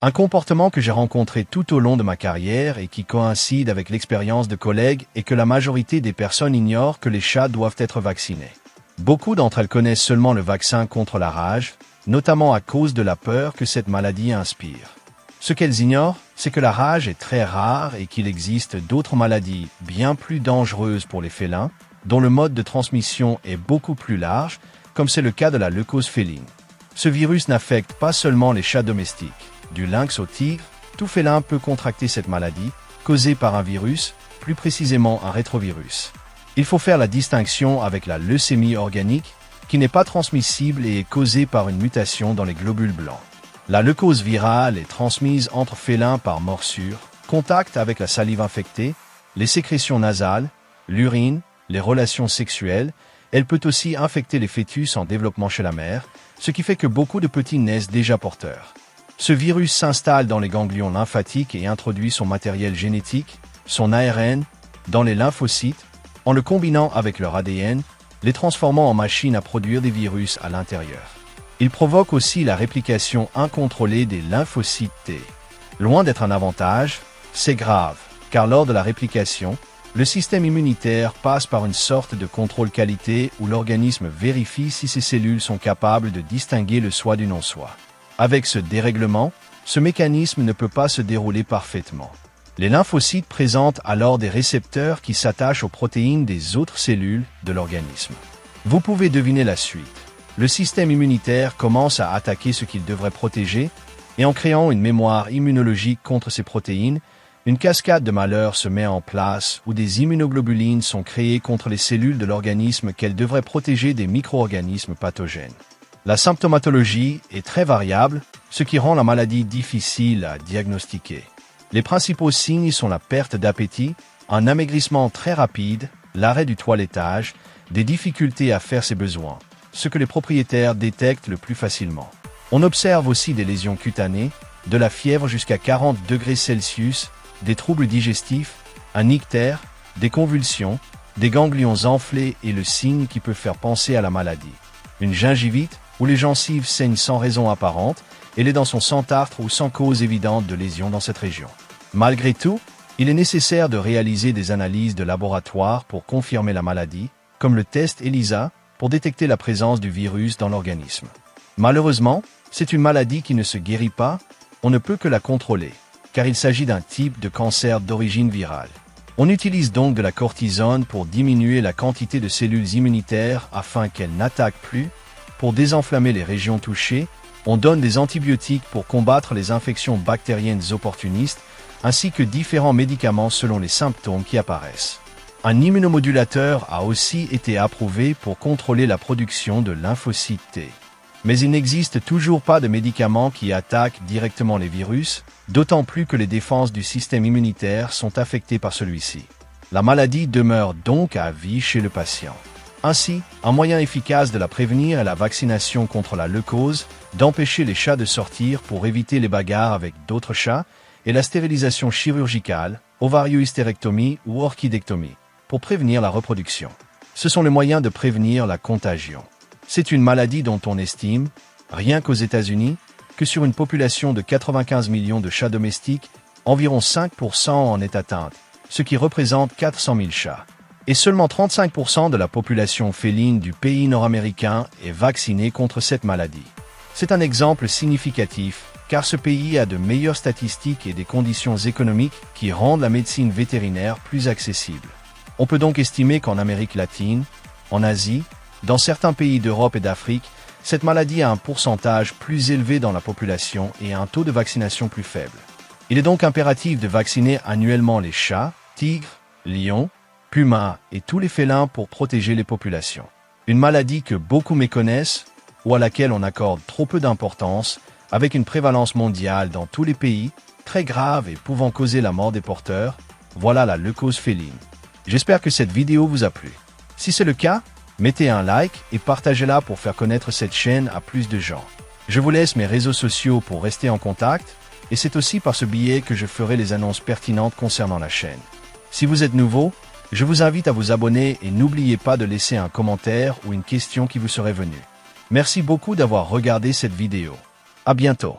Un comportement que j'ai rencontré tout au long de ma carrière et qui coïncide avec l'expérience de collègues est que la majorité des personnes ignorent que les chats doivent être vaccinés. Beaucoup d'entre elles connaissent seulement le vaccin contre la rage, notamment à cause de la peur que cette maladie inspire. Ce qu'elles ignorent, c'est que la rage est très rare et qu'il existe d'autres maladies bien plus dangereuses pour les félins, dont le mode de transmission est beaucoup plus large, comme c'est le cas de la leucose féline. Ce virus n'affecte pas seulement les chats domestiques. Du lynx au tigre, tout félin peut contracter cette maladie, causée par un virus, plus précisément un rétrovirus. Il faut faire la distinction avec la leucémie organique, qui n'est pas transmissible et est causée par une mutation dans les globules blancs. La leucose virale est transmise entre félins par morsure, contact avec la salive infectée, les sécrétions nasales, l'urine, les relations sexuelles. Elle peut aussi infecter les fœtus en développement chez la mère, ce qui fait que beaucoup de petits naissent déjà porteurs. Ce virus s'installe dans les ganglions lymphatiques et introduit son matériel génétique, son ARN, dans les lymphocytes, en le combinant avec leur ADN, les transformant en machines à produire des virus à l'intérieur. Il provoque aussi la réplication incontrôlée des lymphocytes T. Loin d'être un avantage, c'est grave, car lors de la réplication, le système immunitaire passe par une sorte de contrôle qualité où l'organisme vérifie si ces cellules sont capables de distinguer le soi du non-soi. Avec ce dérèglement, ce mécanisme ne peut pas se dérouler parfaitement. Les lymphocytes présentent alors des récepteurs qui s'attachent aux protéines des autres cellules de l'organisme. Vous pouvez deviner la suite. Le système immunitaire commence à attaquer ce qu'il devrait protéger, et en créant une mémoire immunologique contre ces protéines, une cascade de malheurs se met en place où des immunoglobulines sont créées contre les cellules de l'organisme qu'elles devraient protéger des micro-organismes pathogènes. La symptomatologie est très variable, ce qui rend la maladie difficile à diagnostiquer. Les principaux signes sont la perte d'appétit, un amaigrissement très rapide, l'arrêt du toilettage, des difficultés à faire ses besoins, ce que les propriétaires détectent le plus facilement. On observe aussi des lésions cutanées, de la fièvre jusqu'à 40 degrés Celsius, des troubles digestifs, un ictère, des convulsions, des ganglions enflés et le signe qui peut faire penser à la maladie. Une gingivite, où les gencives saignent sans raison apparente et les dents sont sans tartre ou sans cause évidente de lésion dans cette région. Malgré tout, il est nécessaire de réaliser des analyses de laboratoire pour confirmer la maladie, comme le test ELISA, pour détecter la présence du virus dans l'organisme. Malheureusement, c'est une maladie qui ne se guérit pas, on ne peut que la contrôler, car il s'agit d'un type de cancer d'origine virale. On utilise donc de la cortisone pour diminuer la quantité de cellules immunitaires afin qu'elles n'attaquent plus. Pour désenflammer les régions touchées, on donne des antibiotiques pour combattre les infections bactériennes opportunistes, ainsi que différents médicaments selon les symptômes qui apparaissent. Un immunomodulateur a aussi été approuvé pour contrôler la production de lymphocytes T. Mais il n'existe toujours pas de médicaments qui attaquent directement les virus, d'autant plus que les défenses du système immunitaire sont affectées par celui-ci. La maladie demeure donc à vie chez le patient. Ainsi, un moyen efficace de la prévenir est la vaccination contre la leucose, d'empêcher les chats de sortir pour éviter les bagarres avec d'autres chats, et la stérilisation chirurgicale, ovariohystérectomie ou orchidectomie, pour prévenir la reproduction. Ce sont les moyens de prévenir la contagion. C'est une maladie dont on estime, rien qu'aux États-Unis, que sur une population de 95 millions de chats domestiques, environ 5% en est atteinte, ce qui représente 400 000 chats. Et seulement 35% de la population féline du pays nord-américain est vaccinée contre cette maladie. C'est un exemple significatif, car ce pays a de meilleures statistiques et des conditions économiques qui rendent la médecine vétérinaire plus accessible. On peut donc estimer qu'en Amérique latine, en Asie, dans certains pays d'Europe et d'Afrique, cette maladie a un pourcentage plus élevé dans la population et un taux de vaccination plus faible. Il est donc impératif de vacciner annuellement les chats, tigres, lions, pumas et tous les félins pour protéger les populations. Une maladie que beaucoup méconnaissent ou à laquelle on accorde trop peu d'importance, avec une prévalence mondiale dans tous les pays, très grave et pouvant causer la mort des porteurs, voilà la leucose féline. J'espère que cette vidéo vous a plu. Si c'est le cas, mettez un like et partagez-la pour faire connaître cette chaîne à plus de gens. Je vous laisse mes réseaux sociaux pour rester en contact, et c'est aussi par ce biais que je ferai les annonces pertinentes concernant la chaîne. Si vous êtes nouveau, je vous invite à vous abonner et n'oubliez pas de laisser un commentaire ou une question qui vous serait venue. Merci beaucoup d'avoir regardé cette vidéo. À bientôt.